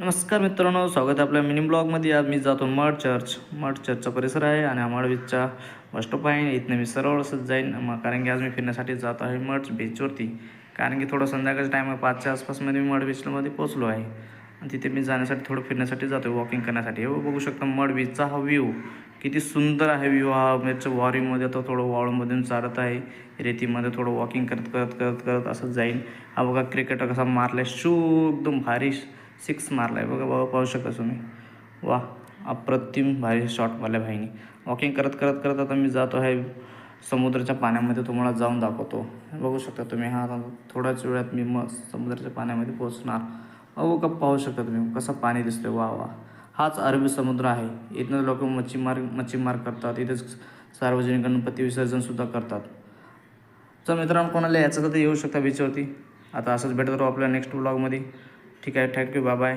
नमस्कार मित्रांनो, स्वागत आहे आपल्या मिनी ब्लॉगमध्ये. आज मी जातो मठ चर्चचा परिसर आहे आणि मठ बीचचा बस स्टॉप आहे. इथनं मी सरळ असंच जाईन कारण की आज मी फिरण्यासाठी जात आहे मठ बीचवरती. कारण की थोडं संध्याकाळचा टाईम आहे, 5च्या आसपासमध्ये मी मठ बीचमध्ये पोहोचलो आहे आणि तिथे मी जाण्यासाठी थोडं फिरण्यासाठी जातो आहे, वॉकिंग करण्यासाठी. हे बघू शकता मठ बीचचा हा व्ह्यू किती सुंदर आहे. व्ह्यू हा त्याच्या वारीमध्ये आता थोडं वाळूमधून चालत आहे, रेतीमध्ये थोडं वॉकिंग करत करत करत करत असंच जाईन. हा बघा क्रिकेटर कसा मारला शू, एकदम भारी 6 मारला आहे बघा बाबा, पाहू शकता तुम्ही. वा, अप्रतिम भारी शॉट मारल्या भाईनी. वॉकिंग करत करत करत आता मी जातो आहे समुद्राच्या पाण्यामध्ये, तुम्हाला जाऊन दाखवतो. बघू शकता तुम्ही. हा थोड्याच वेळात मी समुद्राच्या पाण्यामध्ये पोहोचणार. अहो का पाहू शकता तुम्ही कसं पाणी दिसतंय. वा वा, हाच अरबी समुद्र आहे. इथनं लोक मच्छीमार करतात. इथेच सार्वजनिक गणपती विसर्जनसुद्धा करतात. तर मित्रांनो, कोणाला याचं तर येऊ शकता बीचवरती. आता असंच भेटत राहू आपल्या नेक्स्ट ब्लॉगमध्ये. ठीक आहे, थँक्यू, बाय बाय.